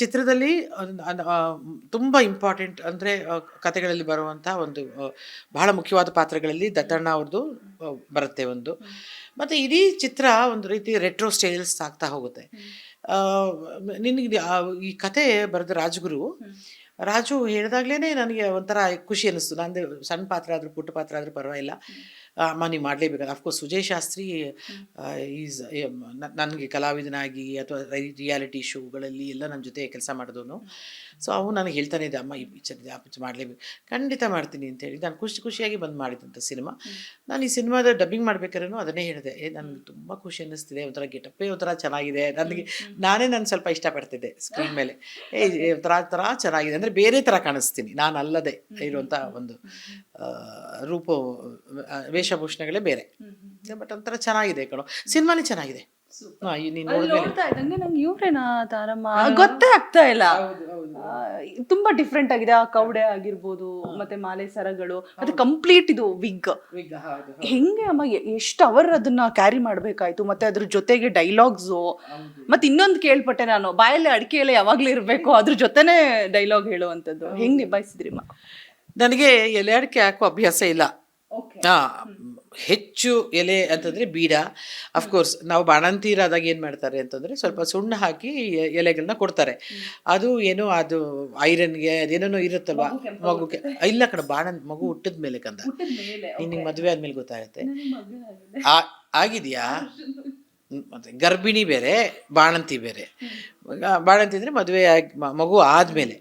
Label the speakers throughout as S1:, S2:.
S1: ಚಿತ್ರದಲ್ಲಿ ತುಂಬ ಇಂಪಾರ್ಟೆಂಟ್ ಅಂದರೆ ಕಥೆಗಳಲ್ಲಿ ಬರುವಂಥ ಒಂದು ಬಹಳ ಮುಖ್ಯವಾದ ಪಾತ್ರಗಳಲ್ಲಿ ದತ್ತಣ್ಣ ಅವ್ರದ್ದು ಬರುತ್ತೆ ಒಂದು. ಮತ್ತು ಇಡೀ ಚಿತ್ರ ಒಂದು ರೀತಿ ರೆಟ್ರೋ ಸ್ಟೈಲ್ಸ್ ಆಗ್ತಾ ಹೋಗುತ್ತೆ. ನಿನಗೆ ಈ ಕತೆ ಬರೆದ ರಾಜ್ಗುರು ರಾಜು ಹೇಳಿದಾಗ್ಲೇ ನನಗೆ ಒಂಥರ ಖುಷಿ ಅನ್ನಿಸ್ತು. ನಂದು ಸಣ್ಣ ಪಾತ್ರ ಆದರೂ ಪುಟ್ಟ ಪಾತ್ರ ಆದರೂ ಪರವಾಗಿಲ್ಲ, ಅಮ್ಮ ನೀವು ಮಾಡಲೇಬೇಕು. ಅಫ್ಕೋರ್ಸ್ ಸುಜಯ್ ಶಾಸ್ತ್ರಿ ಈಸ್ ನನಗೆ ಕಲಾವಿದನಾಗಿ ಅಥವಾ ರಿಯಾಲಿಟಿ ಶೋಗಳಲ್ಲಿ ಎಲ್ಲ ನನ್ನ ಜೊತೆ ಕೆಲಸ ಮಾಡಿದವನು. ಸೊ ಅವನು ನನಗೆ ಹೇಳ್ತಾನೆ ಇದೆ, ಅಮ್ಮ ಈ ಪಿಕ್ಚರ್ ಮಾಡಲೇಬೇಕು. ಖಂಡಿತ ಮಾಡ್ತೀನಿ ಅಂತೇಳಿ ನಾನು ಖುಷಿಯಾಗಿ ಬಂದು ಮಾಡಿದಂಥ ಸಿನಿಮಾ. ನಾನು ಈ ಸಿನಿಮಾದ ಡಬ್ಬಿಂಗ್ ಮಾಡ್ಬೇಕಾದ್ರೂ ಅದನ್ನೇ ಹೇಳಿದೆ, ನನಗೆ ತುಂಬ ಖುಷಿ ಅನ್ನಿಸ್ತಿದೆ, ಒಂಥರ ಗೆಟಪ್ಪೇ ಒಂಥರ ಚೆನ್ನಾಗಿದೆ. ನಾನು ಸ್ವಲ್ಪ ಇಷ್ಟಪಡ್ತಿದ್ದೆ ಸ್ಕ್ರೀನ್ ಮೇಲೆ. ಒಂಥರ ಚೆನ್ನಾಗಿದೆ ಅಂದರೆ ಬೇರೆ ಥರ ಕಾಣಿಸ್ತೀನಿ, ನಾನು ಅಲ್ಲದೆ ಇರುವಂಥ ಒಂದು ರೂಪ ವೇಷಭೂಷಣಗಳೇ ಬೇರೆ. ಬಟ್ ಒಂಥರ ಚೆನ್ನಾಗಿದೆ ಕಣೋ, ಸಿನಿಮಾನೇ ಚೆನ್ನಾಗಿದೆ.
S2: ನೋಡ್ತಾ ಇದ್ದಂಗೆ ನಂಗೆ ಇವ್ರೇನಾ ತಾರಮ್ಮ ಗೊತ್ತೇ ಆಗ್ತಾ ಇಲ್ಲ. ತುಂಬಾ ಡಿಫ್ರೆಂಟ್ ಆಗಿದೆ. ಆ ಕೌಡೆ ಆಗಿರ್ಬೋದು, ಮತ್ತೆ ಮಾಲೆ ಸರಗಳು, ಮತ್ತೆ ಕಂಪ್ಲೀಟ್ ಇದು ವಿಗ್ ಹೆಂಗೆ ಅಮ್ಮ ಎಷ್ಟು ಅವರ್ ಅದನ್ನ ಕ್ಯಾರಿ ಮಾಡ್ಬೇಕಾಯ್ತು. ಮತ್ತೆ ಅದ್ರ ಜೊತೆಗೆ ಡೈಲಾಗ್ಸ್, ಮತ್ತೆ ಇನ್ನೊಂದು ಕೇಳ್ಪಟ್ಟೆ ನಾನು, ಬಾಯಲ್ಲಿ ಅಡಿಕೆ ಎಲ್ಲ ಯಾವಾಗ್ಲೂ ಇರ್ಬೇಕು, ಅದ್ರ ಜೊತೆನೆ ಡೈಲಾಗ್ ಹೇಳುವಂಥದ್ದು. ಹೆಂಗ್ ನಿಭಾಯಿಸಿದ್ರಿ ಅಮ್ಮ?
S1: ನನಗೆ ಎಲೆ ಅಡಿಕೆ ಹಾಕೋ ಅಭ್ಯಾಸ ಇಲ್ಲ. ಹೆಚ್ಚು ಎಲೆ ಅಂತಂದರೆ ಬೀಡ. ಅಫ್ಕೋರ್ಸ್ ನಾವು ಬಾಣಂತಿರಾದಾಗ ಏನು ಮಾಡ್ತಾರೆ ಅಂತಂದರೆ ಸ್ವಲ್ಪ ಸುಣ್ಣ ಹಾಕಿ ಎಲೆಗಳನ್ನ ಕೊಡ್ತಾರೆ. ಅದು ಏನೋ ಅದು ಐರನ್ಗೆ ಅದೇನೋ ಇರುತ್ತಲ್ವ ಮಗುಗೆ. ಇಲ್ಲ ಕಣ, ಮಗು ಹುಟ್ಟಿದ ಮೇಲೆ ಕಂದ, ನಿನಗೆ ಮದುವೆ ಆದಮೇಲೆ ಗೊತ್ತಾಗುತ್ತೆ. ಆಗಿದೆಯಾ? ಮತ್ತು ಗರ್ಭಿಣಿ ಬೇರೆ, ಬಾಣಂತಿ ಬೇರೆ. ಬಾಣಂತಿ ಅಂದರೆ ಮದುವೆ ಆಗಿ ಮಗು ಆದಮೇಲೆ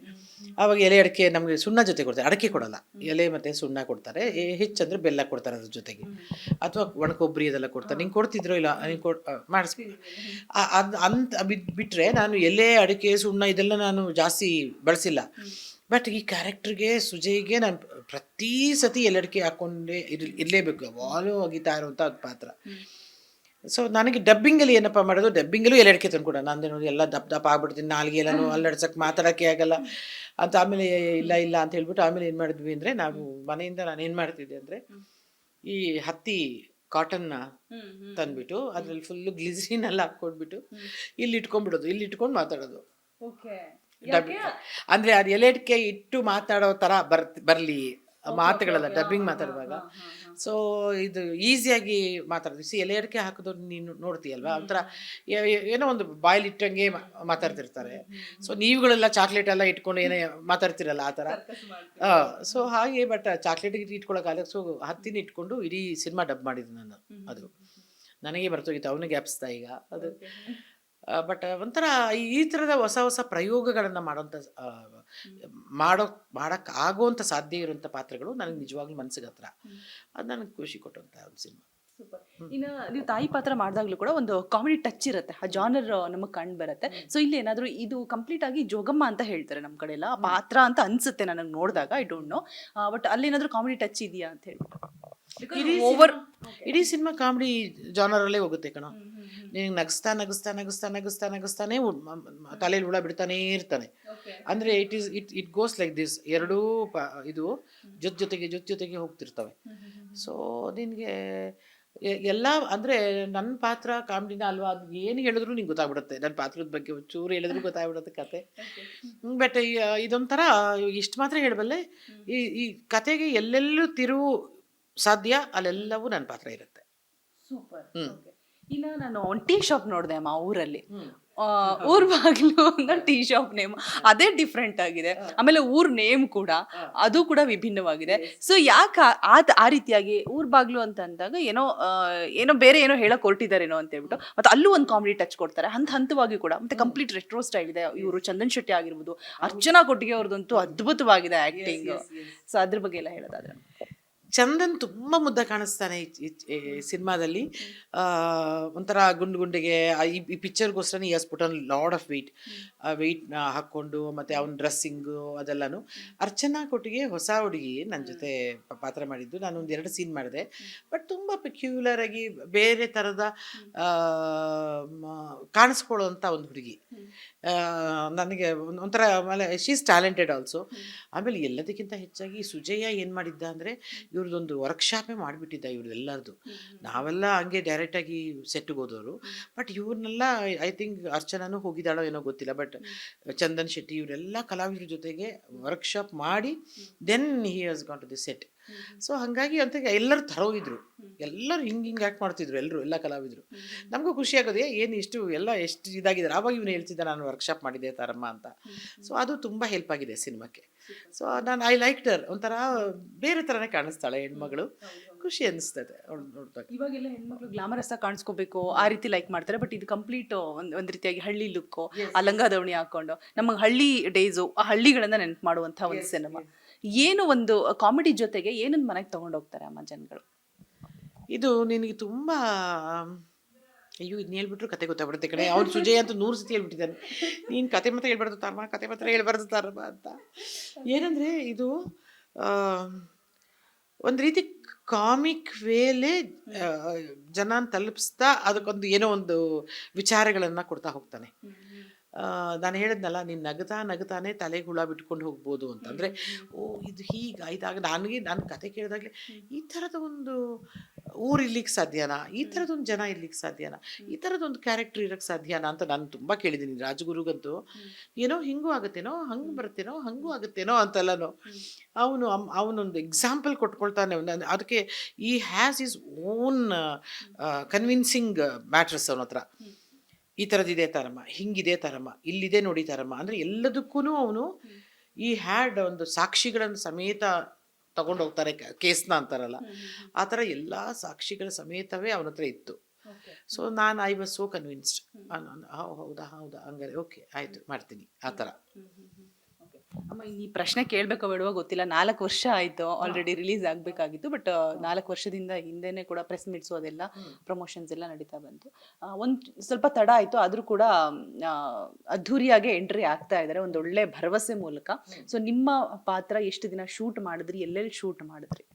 S1: ಆವಾಗ ಎಲೆ ಅಡಿಕೆ ನಮಗೆ ಸುಣ್ಣ ಜೊತೆ ಕೊಡ್ತಾರೆ, ಅಡಿಕೆ ಕೊಡಲ್ಲ, ಎಲೆ ಮತ್ತು ಸುಣ್ಣ ಕೊಡ್ತಾರೆ. ಹೆಚ್ಚಂದರೆ ಬೆಲ್ಲ ಕೊಡ್ತಾರೆ ಅದ್ರ ಜೊತೆಗೆ, ಅಥವಾ ಒಣಕೊಬ್ಬರಿ ಅದೆಲ್ಲ ಕೊಡ್ತಾರೆ. ನಿಂಗೆ ಕೊಡ್ತಿದ್ರೋ ಇಲ್ಲ, ನಿಂಗೆ ಮಾಡಿಸ್ಕೊ ಅಂತ ಬಿಟ್ಟರೆ ನಾನು ಎಲೆ ಅಡಿಕೆ ಸುಣ್ಣ ಇದೆಲ್ಲ ನಾನು ಜಾಸ್ತಿ ಬಳಸಿಲ್ಲ. ಬಟ್ ಈ ಕ್ಯಾರೆಕ್ಟ್ರಿಗೆ ಸುಜಯ್ಗೆ ನಾನು ಪ್ರತಿ ಸತಿ ಎಲೆ ಅಡಿಕೆ ಹಾಕ್ಕೊಂಡೇ ಇರಲೇಬೇಕು, ಯಾವಾಗಲೂ ಅಗಿತಾ ಇರುವಂಥ ಒಂದು ಪಾತ್ರ. ಸೊ ನನಗೆ ಡಬ್ಬಿಂಗಲ್ಲಿ ಏನಪ್ಪ ಮಾಡೋದು, ಡಬ್ಬಿಂಗಲ್ಲೂ ಎಲೆ ಅಡಿಕೆ ತಂದ್ಕೊಡ. ನಂದೇ ನೋಡಿ ಎಲ್ಲ ದಪ್ಪ ಆಗ್ಬಿಡ್ತೀನಿ, ನಾಲ್ಗೆ ಎಲ್ಲನೂ ಅಲ್ಲಡ್ಸಕ್ಕೆ ಮಾತಾಡೋಕ್ಕೆ ಆಗಲ್ಲ ಅಂತ. ಆಮೇಲೆ ಇಲ್ಲ ಅಂತ ಹೇಳ್ಬಿಟ್ಟು ಆಮೇಲೆ ಏನು ಮಾಡಿದ್ವಿ ಅಂದರೆ, ನಾವು ಮನೆಯಿಂದ ನಾನು ಏನು ಮಾಡ್ತಿದ್ದೆ ಅಂದರೆ, ಈ ಹತ್ತಿ ಕಾಟನ್ನ ತಂದ್ಬಿಟ್ಟು ಅದ್ರಲ್ಲಿ ಫುಲ್ಲು ಗ್ಲಿಸರಿನ್ ಎಲ್ಲ ಹಾಕ್ಕೊಂಡ್ಬಿಟ್ಟು ಇಲ್ಲಿ ಇಟ್ಕೊಂಡ್ಬಿಡೋದು, ಇಲ್ಲಿ ಇಟ್ಕೊಂಡು ಮಾತಾಡೋದು. ಡಬ್ಬಿಂಗ್ ಅಂದರೆ ಅದು ಎಲೆ ಅಡಿಕೆ ಇಟ್ಟು ಮಾತಾಡೋ ಥರ ಬರಲಿ ಮಾತುಗಳೆಲ್ಲ ಡಬ್ಬಿಂಗ್ ಮಾತಾಡುವಾಗ. ಸೊ ಇದು ಈಸಿಯಾಗಿ ಮಾತಾಡೋದು. ಎಲೆ ಅಡಿಕೆ ಹಾಕಿದವ್ರು ನೀನು ನೋಡ್ತೀಯಲ್ವ, ಒಂಥರ ಏನೋ ಒಂದು ಬಾಯಲ್ಲಿ ಇಟ್ಟಂಗೆ ಮಾತಾಡ್ತಿರ್ತಾರೆ. ಸೊ ನೀವುಗಳೆಲ್ಲ ಚಾಕ್ಲೇಟ್ ಎಲ್ಲ ಇಟ್ಕೊಂಡು ಏನೇ ಮಾತಾಡ್ತಿರಲ್ಲ ಆ ಥರ. ಸೊ ಹಾಗೆ, ಬಟ್ ಚಾಕ್ಲೇಟ್ ಇಟ್ಕೊಳ್ಳೋಕ್ಕಾಗಲ್ಲ. ಸೊ ಹತ್ತಿನ ಇಟ್ಕೊಂಡು ಇಡೀ ಸಿನಿಮಾ ಡಬ್ ಮಾಡಿದ್ದು ನಾನು. ಅದು ನನಗೆ ಬರ್ತೋಗಿತ್ತು, ಅವನಿಗೆ ಗ್ಯಾಪ್ಸ್ತಾ ಈಗ ಅದು. ಬಟ್ ಒಂಥರ ಈ ಥರದ ಹೊಸ ಪ್ರಯೋಗಗಳನ್ನು ಮಾಡೋಕ್ಕೆ ಆಗುವಂಥ ಸಾಧ್ಯ ಇರುವಂಥ ಪಾತ್ರಗಳು ನನಗೆ ನಿಜವಾಗ್ಲೂ ಮನಸ್ಸಿಗೆ ಹತ್ರ. ಅದು ನನಗೆ ಖುಷಿ ಕೊಟ್ಟಂಥ ಒಂದು ಸಿನಿಮಾ.
S2: ಇನ್ನು ನೀವು ತಾಯಿ ಪಾತ್ರ ಮಾಡಿದಾಗ್ಲೂ ಕೂಡ ಒಂದು ಕಾಮಿಡಿ ಟಚ್ ಇರುತ್ತೆ, ಆ ಜಾನರ್ ನಮಗೆ ಕಂಡು ಬರುತ್ತೆ. ಸೊ ಇಲ್ಲಿ ಏನಾದರೂ ಇದು ಕಂಪ್ಲೀಟ್ ಆಗಿ ಜೋಗಮ್ಮ ಅಂತ ಹೇಳ್ತಾರೆ ನಮ್ಮ ಕಡೆ ಎಲ್ಲ, ಪಾತ್ರ ಅಂತ ಅನ್ಸುತ್ತೆ ನನಗೆ ನೋಡಿದಾಗ, ಐ ಡೋಂಟ್ ನೋ. ಬಟ್ ಅಲ್ಲಿ ಏನಾದರೂ ಕಾಮಿಡಿ ಟಚ್ ಇದೆಯಾ ಅಂತ ಹೇಳಿ?
S1: ಇಡೀ ಸಿನಿಮಾ ಕಾಮಿಡಿ ಜಾನರಲ್ಲೇ ಹೋಗುತ್ತೆ ಕಣ. ನಿನಗೆ ನಗಿಸ್ತಾನೆ ತಲೆಯಲ್ಲಿ ಹುಳ ಬಿಡ್ತಾನೇ ಇರ್ತಾನೆ. ಅಂದರೆ ಇಟ್ ಗೋಸ್ ಲೈಕ್ ದಿಸ್. ಎರಡೂ ಇದು ಜೊತೆಗೆ ಹೋಗ್ತಿರ್ತವೆ. ಸೊ ನಿನಗೆ ಎಲ್ಲ ಅಂದರೆ ನನ್ನ ಪಾತ್ರ ಕಾಮಿಡಿನ ಅಲ್ವಾ, ಅದು ಏನು ಹೇಳಿದ್ರು ನಿಂಗೆ ಗೊತ್ತಾಗ್ಬಿಡುತ್ತೆ. ನನ್ನ ಪಾತ್ರದ ಬಗ್ಗೆ ಚೂರು ಹೇಳಿದ್ರು ಗೊತ್ತಾಗ್ಬಿಡುತ್ತೆ ಕತೆ. ಬಟ್ ಇದೊಂಥರ ಇಷ್ಟು ಮಾತ್ರ ಹೇಳಬಲ್ಲೆ, ಈ ಕತೆಗೆ ಎಲ್ಲೆಲ್ಲೂ ತಿರುವು ಸಾಧ್ಯ ಅಲ್ಲೆಲ್ಲವೂ ನನ್ನ ಪಾತ್ರ ಇರುತ್ತೆ.
S2: ಸೂಪರ್. ಇನ್ನು ನಾನು ಒಂದು ಟೀ ಶಾಪ್ ನೋಡಿದೆ ಅಮ್ಮ ಊರಲ್ಲಿ. ಊರ್ ಬಾಗಿಲು ಅನ್ನೋ ಟೀ ಶಾಪ್ ನೇಮ್ ಅದೇ ಡಿಫ್ರೆಂಟ್ ಆಗಿದೆ. ಆಮೇಲೆ ಊರ್ ನೇಮ್ ಕೂಡ ಅದು ಕೂಡ ವಿಭಿನ್ನವಾಗಿದೆ. ಸೊ ಯಾಕೆ ಆ ರೀತಿಯಾಗಿ ಊರ್ ಬಾಗ್ಲು ಅಂತ ಅಂದಾಗ ಏನೋ ಬೇರೆ ಏನೋ ಹೇಳಕ್ ಹೊರಟಿದಾರೇನೋ ಅಂತ ಹೇಳ್ಬಿಟ್ಟು, ಮತ್ತೆ ಅಲ್ಲೂ ಒಂದು ಕಾಮಿಡಿ ಟಚ್ ಕೊಡ್ತಾರೆ ಹಂತವಾಗಿ ಕೂಡ. ಮತ್ತೆ ಕಂಪ್ಲೀಟ್ ರೆಟ್ರೋ ಸ್ಟೈಲ್ ಇದೆ. ಇವರು ಚಂದನ್ ಶೆಟ್ಟಿ ಆಗಿರ್ಬೋದು, ಅರ್ಚನಾ ಕೊಟ್ಟಿಗೆ ಅವ್ರದ್ದಂತೂ ಅದ್ಭುತವಾಗಿದೆ ಆಕ್ಟಿಂಗ್. ಸೊ ಅದ್ರ ಬಗ್ಗೆ ಎಲ್ಲ ಹೇಳೋದಾದ್ರೆ,
S1: ಚಂದನ್ ತುಂಬ ಮುದ್ದ ಕಾಣಿಸ್ತಾನೆ ಈ ಸಿನಿಮಾದಲ್ಲಿ. ಒಂಥರ ಗುಂಡಿಗೆ ಈ ಪಿಕ್ಚರ್ಗೋಸ್ಕರ ಈ ಹಸ್ ಪುಟ್ ಆನ್ ಲಾಡ್ ಆಫ್ ವೆಯ್ಟ್ನ ಹಾಕ್ಕೊಂಡು, ಮತ್ತು ಅವನ ಡ್ರೆಸ್ಸಿಂಗು ಅದೆಲ್ಲನೂ. ಅರ್ಚನಾ ಕೊಟ್ಟಿಗೆ ಹೊಸ ಹುಡುಗಿ ನನ್ನ ಜೊತೆ ಪಾತ್ರ ಮಾಡಿದ್ದು. ನಾನು 1-2 ಸೀನ್ ಮಾಡಿದೆ. ಬಟ್ ತುಂಬ ಪೆಕ್ಯುಲರಾಗಿ ಬೇರೆ ಥರದ ಕಾಣಿಸ್ಕೊಳ್ಳೋವಂಥ ಒಂದು ಹುಡುಗಿ. ನನಗೆ ಒಂಥರ, ಆಮೇಲೆ ಶಿ ಈಸ್ ಟ್ಯಾಲೆಂಟೆಡ್ ಆಲ್ಸೋ. ಆಮೇಲೆ ಎಲ್ಲದಕ್ಕಿಂತ ಹೆಚ್ಚಾಗಿ ಸುಜಯ್ಯ ಏನು ಮಾಡಿದ್ದ ಅಂದರೆ, ಇವ್ರದ್ದೊಂದು ವರ್ಕ್ಶಾಪೇ ಮಾಡಿಬಿಟ್ಟಿದ್ದ ಇವ್ರದ್ದೆಲ್ಲರದು. ನಾವೆಲ್ಲ ಹಂಗೆ ಡೈರೆಕ್ಟಾಗಿ ಸೆಟ್ಟಿಗೆ ಹೋದವರು. ಬಟ್ ಇವ್ರನ್ನೆಲ್ಲ ಐ ಥಿಂಕ್ ಅರ್ಚನಾನು ಹೋಗಿದ್ದಾಳೋ ಏನೋ ಗೊತ್ತಿಲ್ಲ. ಬಟ್ ಬಟ್ ಚಂದನ್ ಶೆಟ್ಟಿ ಇವರೆಲ್ಲ ಕಲಾವಿದ್ರ ಜೊತೆಗೆ ವರ್ಕ್ಶಾಪ್ ಮಾಡಿ then he has gone to the set. So ಹಾಗಾಗಿ ಅಂತ ಎಲ್ಲರೂ ತರೋಗಿದ್ರು, ಎಲ್ಲರೂ ಹಿಂಗೆ ಆ್ಯಕ್ಟ್ ಮಾಡ್ತಿದ್ರು, ಎಲ್ಲ ಕಲಾವಿದರು. ನಮಗೂ ಖುಷಿ ಆಗೋದು, ಏನು ಇಷ್ಟು ಎಲ್ಲ ಎಷ್ಟು ಇದಾಗಿದ್ದಾರೆ. ಆವಾಗ ಇವನು ಹೇಳ್ತಿದ್ದ ನಾನು ವರ್ಕ್ಶಾಪ್ ಮಾಡಿದ್ದೆ ತಾರಮ್ಮ ಅಂತ. ಸೊ ಅದು ತುಂಬ ಹೆಲ್ಪ್ ಆಗಿದೆ ಸಿನಿಮಾಕ್ಕೆ. ಸೊ ನಾನು ಐ ಲೈಕ್ ಡರ್, ಒಂಥರ ಬೇರೆ ಥರನೇ ಕಾಣಿಸ್ತಾಳೆ ಹೆಣ್ಮಗಳು, ಖುಷಿ ಅನಿಸ್ತದೆ ಅವ್ಳು ನೋಡಿದಾಗ.
S2: ಇವಾಗೆಲ್ಲ ಹೆಣ್ಮಕ್ಳು ಗ್ಲಾಮರಸ್ ಆಗಿ ಕಾಣಿಸ್ಕೋಬೇಕು ಆ ರೀತಿ ಲೈಕ್ ಮಾಡ್ತಾರೆ, ಬಟ್ ಇದು ಕಂಪ್ಲೀಟ್ ಒಂದು ರೀತಿಯಾಗಿ ಹಳ್ಳಿ ಲುಕ್ಕು, ಆ ಲಂಗ ದಾವಣಿ ಹಾಕೊಂಡು ನಮಗೆ ಹಳ್ಳಿ ಡೇಸು, ಆ ಹಳ್ಳಿಗಳನ್ನ ನೆನಪು ಮಾಡುವಂಥ ಒಂದು ಸಿನಿಮಾ. ಏನು ಒಂದು ಕಾಮಿಡಿ ಜೊತೆಗೆ ಏನನ್ನು ಮನೆಗೆ ತೊಗೊಂಡೋಗ್ತಾರೆ ಅಮ್ಮ ಜನಗಳು?
S1: ಇದು ನಿನಗೆ ತುಂಬ, ಅಯ್ಯೋ ಇದನ್ನ ಹೇಳ್ಬಿಟ್ರು ಕತೆ ಗೊತ್ತಾಗ್ಬಿಡುತ್ತೆ ಕಡೆ. ಅವ್ರು ಸುಜಯ್ ಅಂತ 100 ಸತಿ ಹೇಳ್ಬಿಟ್ಟಿದ್ದಾನೆ, ನೀನು ಕತೆ ಮಾತ್ರ ಹೇಳ್ಬಾರ್ದು ತಾರಮ್ಮ, ಕತೆ ಮಾತ್ರ ಹೇಳ್ಬಾರ್ದು ತಾರಮ್ಮ ಅಂತ. ಏನಂದರೆ ಇದು ಒಂದು ರೀತಿ ಕಾಮಿಕ್ ವೇಲೆ ಜನ ತಲುಪಿಸ್ತಾ ಅದಕ್ಕೊಂದು ಏನೋ ಒಂದು ವಿಚಾರಗಳನ್ನು ಕೊಡ್ತಾ ಹೋಗ್ತಾನೆ. ನಾನು ಹೇಳಿದ್ನಲ್ಲ, ನೀನು ನಗತಾನೆ ತಲೆಗೆ ಹುಳ ಬಿಟ್ಕೊಂಡು ಹೋಗ್ಬೋದು ಅಂತ. ಅಂದರೆ ಇದು ಹೀಗಾಯ್ತಾಗ ನಾನು ಕತೆ ಕೇಳಿದಾಗಲೇ ಈ ಥರದ ಒಂದು ಊರು ಇರ್ಲಿಕ್ಕೆ ಸಾಧ್ಯನಾ, ಈ ಥರದೊಂದು ಜನ ಇರ್ಲಿಕ್ಕೆ ಸಾಧ್ಯನಾ, ಈ ಥರದೊಂದು ಕ್ಯಾರೆಕ್ಟರ್ ಇರೋಕ್ಕೆ ಸಾಧ್ಯನಾ ಅಂತ ನಾನು ತುಂಬ ಕೇಳಿದ್ದೀನಿ. ರಾಜಗುರುಗಂತೂ ಏನೋ ಹಿಂಗೂ ಆಗುತ್ತೇನೋ, ಹಂಗೆ ಬರುತ್ತೇನೋ, ಹಂಗೂ ಆಗುತ್ತೇನೋ ಅಂತೆಲ್ಲನೋ ಅವನೊಂದು ಎಕ್ಸಾಂಪಲ್ ಕೊಟ್ಕೊಳ್ತಾನೆ. ಅದಕ್ಕೆ ಈ has his own convincing matters ಅವನ ಹತ್ರ. ಈ ಥರದ್ದಿದೆ ತಾರಮ್ಮ, ಹಿಂಗಿದೆ ತಾರಮ್ಮ, ಇಲ್ಲಿದೆ ನೋಡಿ ತಾರಮ್ಮ, ಅಂದರೆ ಎಲ್ಲದಕ್ಕೂ ಅವನು ಈ ಹ್ಯಾಡ್ ಒಂದು ಸಾಕ್ಷಿಗಳನ್ನು ಸಮೇತ ತಗೊಂಡೋಗ್ತಾರೆ, ಕೇಸ್ನ ಅಂತಾರಲ್ಲ ಆ ಥರ ಎಲ್ಲ ಸಾಕ್ಷಿಗಳ ಸಮೇತವೇ ಅವನ ಹತ್ರ ಇತ್ತು. So I was so convinced. ಹೌದಾ ಹಂಗಾರೆ ಓಕೆ ಆಯಿತು ಮಾಡ್ತೀನಿ ಆ ಥರ.
S2: ಅಮ್ಮ ಈ ಪ್ರಶ್ನೆ ಕೇಳಬೇಕೋ ಬೇಡವೋ ಗೊತ್ತಿಲ್ಲ, 4 ವರ್ಷ ಆಯಿತು ಆಲ್ರೆಡಿ ರಿಲೀಸ್ ಆಗಬೇಕಾಗಿತ್ತು, ಬಟ್ 4 ವರ್ಷದಿಂದ ಹಿಂದೆನೇ ಕೂಡ ಪ್ರೆಸ್ ಮೀಟ್ಸು ಅದೆಲ್ಲ ಪ್ರಮೋಷನ್ಸ್ ಎಲ್ಲ ನಡೀತಾ ಬಂತು. ಒಂದು ಸ್ವಲ್ಪ ತಡ ಆಯಿತು, ಆದರೂ ಕೂಡ ಅದ್ಧೂರಿಯಾಗಿ ಎಂಟ್ರಿ ಆಗ್ತಾ ಇದ್ದಾರೆ ಒಂದು ಒಳ್ಳೆ ಭರವಸೆ ಮೂಲಕ. ಸೊ ನಿಮ್ಮ ಪಾತ್ರ ಎಷ್ಟು ದಿನ ಶೂಟ್ ಮಾಡಿದ್ರಿ, ಎಲ್ಲೆಲ್ಲಿ ಶೂಟ್ ಮಾಡಿದ್ರಿ?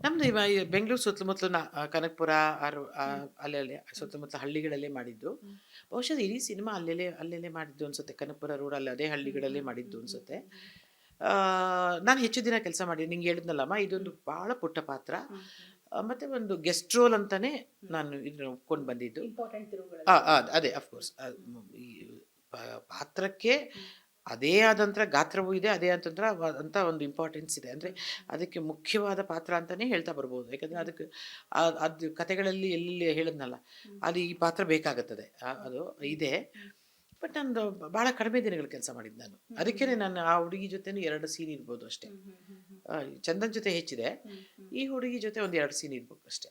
S1: ನಮ್ಮದು ಬೆಂಗಳೂರು ಸುತ್ತಮುತ್ತಲು ಕನಕಪುರ ಅಲ್ಲೆಲ್ಲೇ ಸುತ್ತಮುತ್ತ ಹಳ್ಳಿಗಳಲ್ಲೇ ಮಾಡಿದ್ದು. ಬಹುಶಃ ಇಡೀ ಸಿನಿಮಾ ಅಲ್ಲೆಲ್ಲೇ ಮಾಡಿದ್ದು ಅನ್ಸುತ್ತೆ. ಕನಕಪುರ ರೋಡಲ್ಲಿ ಅದೇ ಹಳ್ಳಿಗಳಲ್ಲೇ ಮಾಡಿದ್ದು ಅನ್ಸುತ್ತೆ. ನಾನು ಹೆಚ್ಚು ದಿನ ಕೆಲಸ ಮಾಡಿದ್ದೀನಿ. ನಿಂಗೆ ಹೇಳಿದ್ನಲ್ಲಮ್ಮ, ಇದೊಂದು ಭಾಳ ಪುಟ್ಟ ಪಾತ್ರ, ಮತ್ತು ಒಂದು ಗೆಸ್ಟ್ ರೋಲ್ ಅಂತಲೇ ನಾನು ಇದನ್ನ ಒಪ್ಕೊಂಡು ಬಂದಿದ್ದು. ಅದೇ ಅಫ್ಕೋರ್ಸ್ ಈ ಪಾತ್ರಕ್ಕೆ ಅದೇ ಆದಂಥ ಗಾತ್ರವೂ ಇದೆ, ಅದೇ ಅಂತ ಒಂದು ಇಂಪಾರ್ಟೆನ್ಸ್ ಇದೆ. ಅಂದರೆ ಅದಕ್ಕೆ ಮುಖ್ಯವಾದ ಪಾತ್ರ ಅಂತಲೇ ಹೇಳ್ತಾ ಬರ್ಬೋದು. ಯಾಕಂದರೆ ಅದಕ್ಕೆ ಅದು ಕತೆಗಳಲ್ಲಿ ಎಲ್ಲಿ ಹೇಳಿದ್ನಲ್ಲ, ಅದು ಈ ಪಾತ್ರ ಬೇಕಾಗುತ್ತದೆ, ಅದು ಇದೆ. ಬಟ್ ನಂದು ಭಾಳ ಕಡಿಮೆ ದಿನಗಳು ಕೆಲಸ ಮಾಡಿದ್ದು ನಾನು. ಅದಕ್ಕೇ ನಾನು ಆ ಹುಡುಗಿ ಜೊತೆನೂ 2 ಸೀನ್ ಇರ್ಬೋದು ಅಷ್ಟೇ. ಚಂದನ್ ಜೊತೆ ಹೆಚ್ಚಿದೆ, ಈ ಹುಡುಗಿ ಜೊತೆ ಒಂದು 2 ಸೀನ್ ಇರ್ಬೇಕು ಅಷ್ಟೇ.